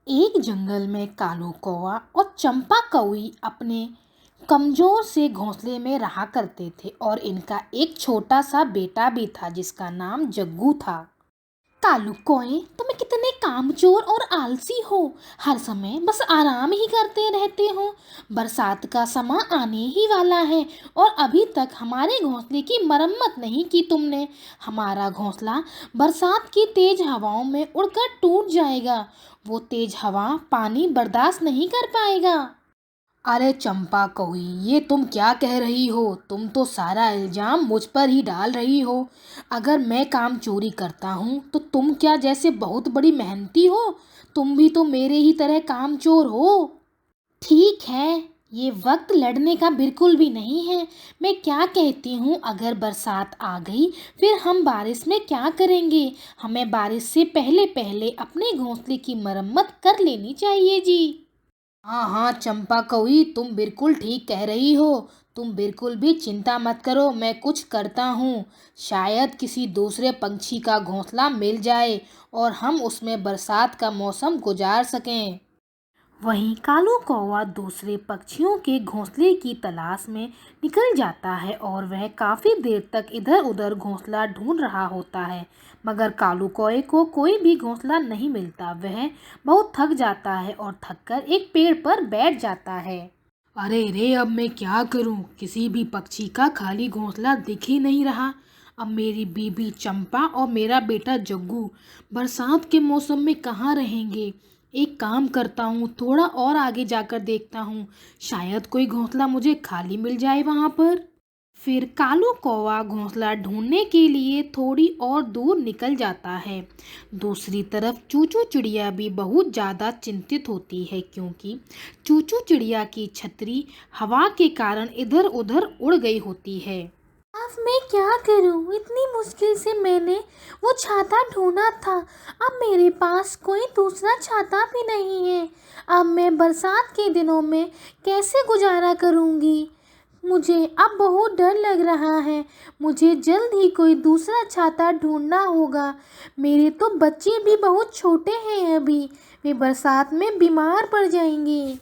एक जंगल में कालू कौवा और चंपा कौवी अपने कमजोर से घोंसले में रहा करते थे और इनका एक छोटा सा बेटा भी था जिसका नाम जग्गू था। कालू कौए, तुम कितने कामचोर और आलसी हो। हर समय बस आराम ही करते रहते हो। बरसात का समय आने ही वाला है और अभी तक हमारे घोंसले की मरम्मत नहीं की तुमने। हमारा घोंसला बरसात की तेज हवाओं में उड़कर टूट जाएगा। वो तेज हवा पानी बर्दाश्त नहीं कर पाएगा। अरे चंपा कहुई, ये तुम क्या कह रही हो? तुम तो सारा इल्जाम मुझ पर ही डाल रही हो। अगर मैं काम चोरी करता हूँ तो तुम क्या जैसे बहुत बड़ी मेहनती हो? तुम भी तो मेरे ही तरह काम चोर हो। ठीक है, ये वक्त लड़ने का बिल्कुल भी नहीं है। मैं क्या कहती हूँ, अगर बरसात आ गई फिर हम बारिश में क्या करेंगे? हमें बारिश से पहले पहले अपने घोंसले की मरम्मत कर लेनी चाहिए जी। हाँ हाँ चंपा कवि, तुम बिल्कुल ठीक कह रही हो। तुम बिल्कुल भी चिंता मत करो, मैं कुछ करता हूँ। शायद किसी दूसरे पंछी का घोंसला मिल जाए और हम उसमें बरसात का मौसम गुजार सकें। वहीं कालू कौवा दूसरे पक्षियों के घोंसले की तलाश में निकल जाता है और वह काफ़ी देर तक इधर उधर घोंसला ढूंढ रहा होता है, मगर कालू कौवे को कोई भी घोंसला नहीं मिलता। वह बहुत थक जाता है और थककर एक पेड़ पर बैठ जाता है। अरे रे, अब मैं क्या करूं? किसी भी पक्षी का खाली घोंसला दिख ही नहीं रहा। अब मेरी बीबी चंपा और मेरा बेटा जग्गू बरसात के मौसम में कहाँ रहेंगे? एक काम करता हूँ, थोड़ा और आगे जाकर देखता हूँ, शायद कोई घोंसला मुझे खाली मिल जाए वहाँ पर। फिर कालू कौवा घोंसला ढूंढने के लिए थोड़ी और दूर निकल जाता है। दूसरी तरफ चूचू चिड़िया भी बहुत ज़्यादा चिंतित होती है, क्योंकि चूचू चिड़िया की छतरी हवा के कारण इधर उधर उड़ गई होती है। अब मैं क्या करूं? इतनी मुश्किल से मैंने वो छाता ढूंढा था। अब मेरे पास कोई दूसरा छाता भी नहीं है। अब मैं बरसात के दिनों में कैसे गुजारा करूंगी? मुझे अब बहुत डर लग रहा है। मुझे जल्द ही कोई दूसरा छाता ढूंढना होगा। मेरे तो बच्चे भी बहुत छोटे हैं अभी। वे बरसात में बीमार पड़ जाएंगे।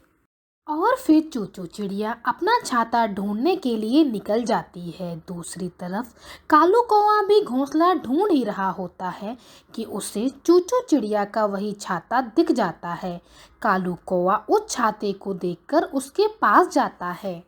और फिर चूचू चिड़िया अपना छाता ढूंढने के लिए निकल जाती है। दूसरी तरफ कालू कौवा भी घोंसला ढूंढ ही रहा होता है कि उसे चूचू चिड़िया का वही छाता दिख जाता है। कालू कौवा उस छाते को देखकर उसके पास जाता है।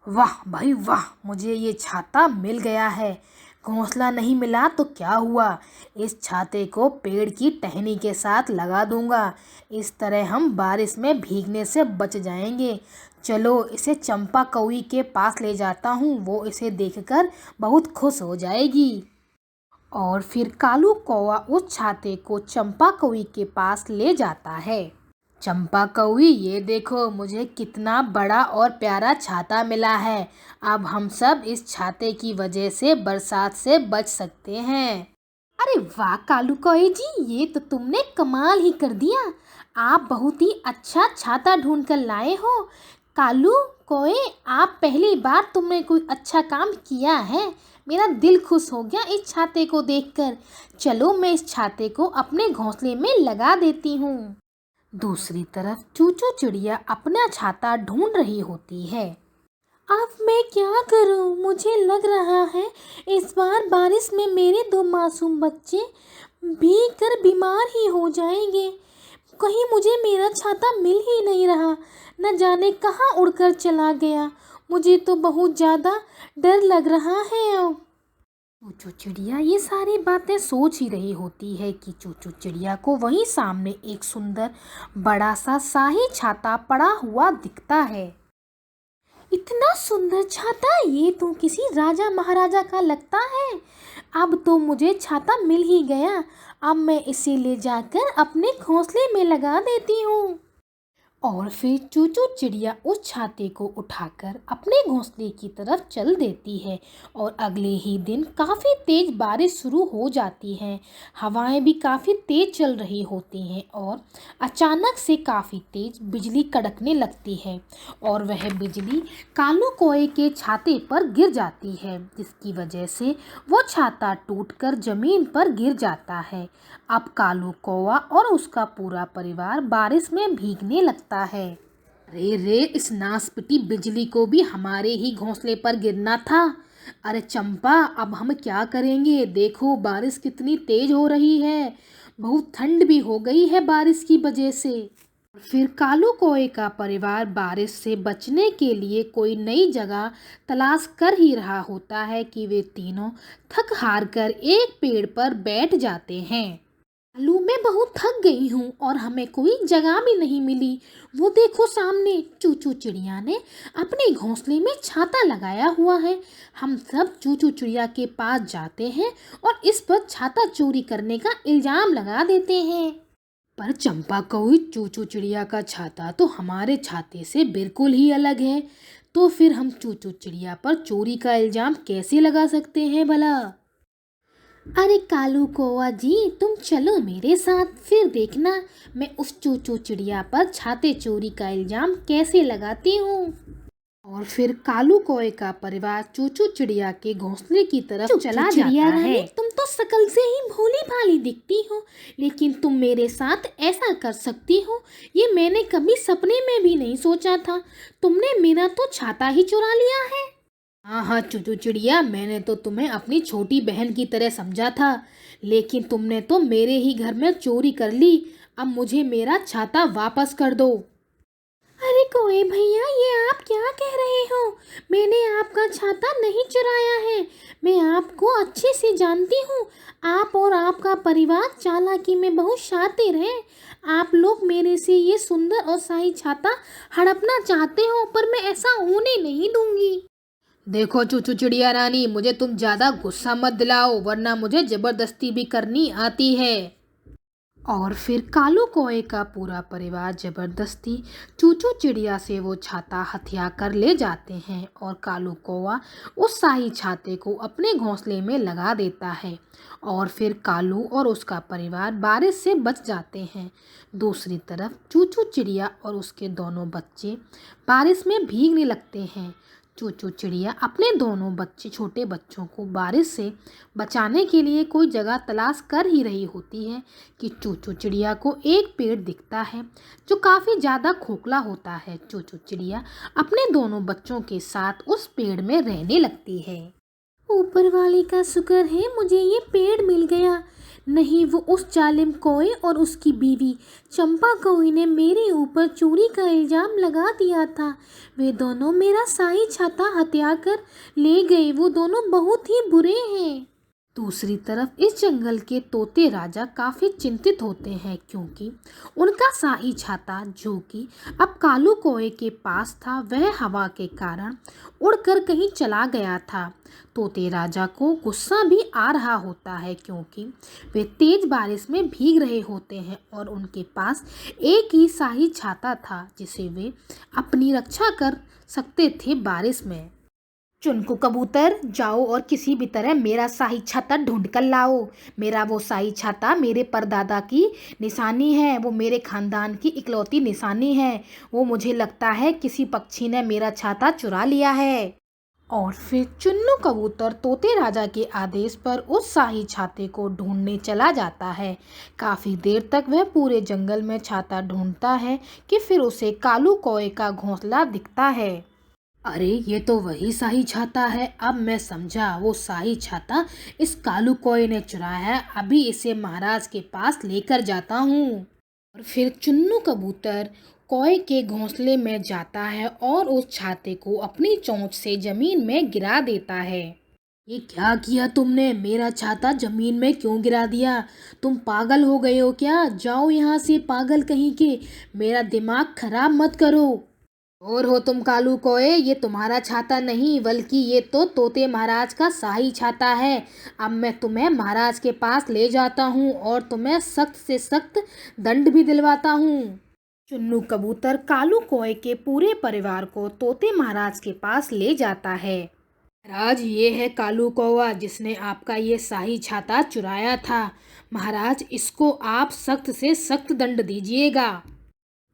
वाह भाई वाह, मुझे ये छाता मिल गया है। घोंसला नहीं मिला तो क्या हुआ, इस छाते को पेड़ की टहनी के साथ लगा दूंगा। इस तरह हम बारिश में भीगने से बच जाएंगे। चलो इसे चंपा कौवी के पास ले जाता हूँ, वो इसे देखकर बहुत खुश हो जाएगी। और फिर कालू कौवा उस छाते को चंपा कौवी के पास ले जाता है। चंपा कौवी, ये देखो मुझे कितना बड़ा और प्यारा छाता मिला है। अब हम सब इस छाते की वजह से बरसात से बच सकते हैं। अरे वाह कालू कौवे जी, ये तो तुमने कमाल ही कर दिया। आप बहुत ही अच्छा छाता ढूंढ कर लाए हो। कालू कौवे, आप पहली बार तुमने कोई अच्छा काम किया है। मेरा दिल खुश हो गया इस छाते को देखकर। चलो मैं इस छाते को अपने घोंसले में लगा देती हूँ। दूसरी तरफ चूचू चिड़िया अपना छाता ढूंढ रही होती है। अब मैं क्या करूं? मुझे लग रहा है इस बार बारिश में मेरे दो मासूम बच्चे भीग कर बीमार ही हो जाएंगे। कहीं मुझे मेरा छाता मिल ही नहीं रहा, न जाने कहाँ उड़कर चला गया। मुझे तो बहुत ज़्यादा डर लग रहा है अब। चूचू चिड़िया ये सारी बातें सोच ही रही होती है कि चूचू चिड़िया को वहीं सामने एक सुंदर बड़ा सा शाही छाता पड़ा हुआ दिखता है। इतना सुंदर छाता, ये तो किसी राजा महाराजा का लगता है। अब तो मुझे छाता मिल ही गया। अब मैं इसे ले जाकर अपने घोंसले में लगा देती हूँ। और फिर चूचू चिड़िया उस छाते को उठाकर अपने घोंसले की तरफ चल देती है और अगले ही दिन काफ़ी तेज बारिश शुरू हो जाती है। हवाएं भी काफ़ी तेज चल रही होती हैं और अचानक से काफ़ी तेज बिजली कड़कने लगती है और वह बिजली कालू कोए के छाते पर गिर जाती है, जिसकी वजह से वो छाता टूटकर जमीन पर गिर जाता है। अब कालू कौवा और उसका पूरा परिवार बारिश में भीगने लगता है। अरे रे, इस नासपीटी बिजली को भी हमारे ही घोंसले पर गिरना था। अरे चंपा, अब हम क्या करेंगे? देखो बारिश कितनी तेज हो रही है, बहुत ठंड भी हो गई है बारिश की वजह से। फिर कालू कौए का परिवार बारिश से बचने के लिए कोई नई जगह तलाश कर ही रहा होता है कि वे तीनों थक हार कर एक पेड़ पर बैठ जाते हैं। कालू, मैं बहुत थक गई हूँ और हमें कोई जगह भी नहीं मिली। वो देखो सामने चूचू चिड़िया ने अपने घोंसले में छाता लगाया हुआ है। हम सब चूचू चिड़िया के पास जाते हैं और इस पर छाता चोरी करने का इल्जाम लगा देते हैं। पर चंपा कौई, चूचू चिड़िया का छाता तो हमारे छाते से बिल्कुल ही अलग है, तो फिर हम चूचू चिड़िया पर चोरी का इल्जाम कैसे लगा सकते हैं भला? अरे कालू कौवा जी, तुम चलो मेरे साथ, फिर देखना मैं उस चूचू चिड़िया पर छाते चोरी का इल्जाम कैसे लगाती हूँ। और फिर कालू कौए का परिवार चूचू चिड़िया के घोंसले की तरफ चला जाता है। तुम तो शकल से ही भोली भाली दिखती हो, लेकिन तुम मेरे साथ ऐसा कर सकती हो, ये मैंने कभी सपने में भी नहीं सोचा था। तुमने मेरा तो छाता ही चुरा लिया है। हाँ हाँ चूचू चिड़िया, मैंने तो तुम्हें अपनी छोटी बहन की तरह समझा था, लेकिन तुमने तो मेरे ही घर में चोरी कर ली। अब मुझे मेरा छाता वापस कर दो। अरे कोए भैया, ये आप क्या कह रहे हो? मैंने आपका छाता नहीं चुराया है। मैं आपको अच्छे से जानती हूँ। आप और आपका परिवार चालाकी में बहुत शातिर है। आप लोग मेरे से ये सुंदर और शाही छाता हड़पना चाहते हो, पर मैं ऐसा होने नहीं दूंगी। देखो चूचू चिड़िया रानी, मुझे तुम ज़्यादा गुस्सा मत दिलाओ, वरना मुझे ज़बरदस्ती भी करनी आती है। और फिर कालू कौए का पूरा परिवार जबरदस्ती चूचू चिड़िया से वो छाता हथिया कर ले जाते हैं और कालू कौवा उस शाही छाते को अपने घोंसले में लगा देता है और फिर कालू और उसका परिवार बारिश से बच जाते हैं। दूसरी तरफ चूचू चिड़िया और उसके दोनों बच्चे बारिश में भीगने लगते हैं। चूचू चिड़िया अपने दोनों छोटे बच्चों को बारिश से बचाने के लिए कोई जगह तलाश कर ही रही होती है कि चूचू चिड़िया को एक पेड़ दिखता है जो काफ़ी ज़्यादा खोखला होता है। चूचू चिड़िया अपने दोनों बच्चों के साथ उस पेड़ में रहने लगती है। ऊपर वाले का शुक्र है मुझे ये पेड़ मिल गया, नहीं वो उस जालिम कौए और उसकी बीवी चंपा कौई ने मेरे ऊपर चोरी का इल्ज़ाम लगा दिया था। वे दोनों मेरा शाही छाता हत्या कर ले गए। वो दोनों बहुत ही बुरे हैं। दूसरी तरफ इस जंगल के तोते राजा काफ़ी चिंतित होते हैं क्योंकि उनका शाही छाता, जो कि अब कालू कौए के पास था, वह हवा के कारण उड़कर कहीं चला गया था। तोते राजा को गुस्सा भी आ रहा होता है क्योंकि वे तेज बारिश में भीग रहे होते हैं और उनके पास एक ही शाही छाता था जिसे वे अपनी रक्षा कर सकते थे बारिश में। चुनकू कबूतर, जाओ और किसी भी तरह मेरा शाही छाता ढूंढ कर लाओ। मेरा वो शाही छाता मेरे परदादा की निशानी है, वो मेरे खानदान की इकलौती निशानी है। वो मुझे लगता है किसी पक्षी ने मेरा छाता चुरा लिया है। और फिर चुन्नू कबूतर तोते राजा के आदेश पर उस शाही छाते को ढूंढने चला जाता है। काफ़ी देर तक वह पूरे जंगल में छाता ढूंढता है कि फिर उसे कालू कौए का घोंसला दिखता है। अरे ये तो वही शाही छाता है, अब मैं समझा, वो शाही छाता इस कालू कौए ने चुराया है। अभी इसे महाराज के पास लेकर जाता हूँ। और फिर चुन्नू कबूतर कौए के घोंसले में जाता है और उस छाते को अपनी चोंच से जमीन में गिरा देता है। ये क्या किया तुमने? मेरा छाता जमीन में क्यों गिरा दिया? तुम पागल हो गए हो क्या? जाओ यहाँ से पागल कहीं के, मेरा दिमाग खराब मत करो। और हो तुम कालू कौए, ये तुम्हारा छाता नहीं बल्कि ये तो तोते महाराज का शाही छाता है। अब मैं तुम्हें महाराज के पास ले जाता हूँ और तुम्हें सख्त से सख्त दंड भी दिलवाता हूँ। चुन्नू कबूतर कालू कौए के पूरे परिवार को तोते महाराज के पास ले जाता है। महाराज, ये है कालू कौवा जिसने आपका ये शाही छाता चुराया था। महाराज, इसको आप सख्त से सख्त दंड दीजिएगा।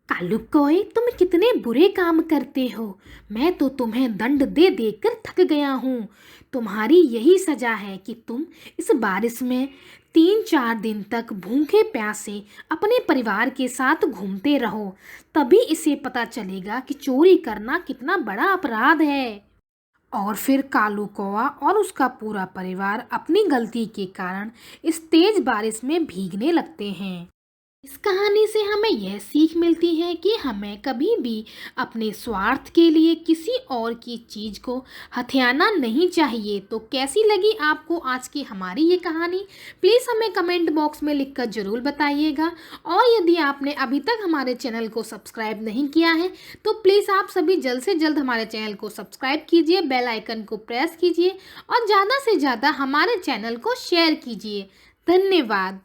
कालू कौए, तुम कितने बुरे काम करते हो। मैं तो तुम्हें दंड दे देकर थक गया हूँ। तुम्हारी यही सजा है कि तुम इस बारिश में 3-4 दिन तक भूखे प्यासे अपने परिवार के साथ घूमते रहो। तभी इसे पता चलेगा कि चोरी करना कितना बड़ा अपराध है। और फिर कालू कौवा और उसका पूरा परिवार अपनी गलती के कारण इस तेज बारिश में भीगने लगते हैं। इस कहानी से हमें यह सीख मिलती है कि हमें कभी भी अपने स्वार्थ के लिए किसी और की चीज़ को हथियाना नहीं चाहिए। तो कैसी लगी आपको आज की हमारी ये कहानी, प्लीज़ हमें कमेंट बॉक्स में लिखकर ज़रूर बताइएगा। और यदि आपने अभी तक हमारे चैनल को सब्सक्राइब नहीं किया है तो प्लीज़ आप सभी जल्द से जल्द हमारे चैनल को सब्सक्राइब कीजिए, बेल आइकन को प्रेस कीजिए और ज़्यादा से ज़्यादा हमारे चैनल को शेयर कीजिए। धन्यवाद।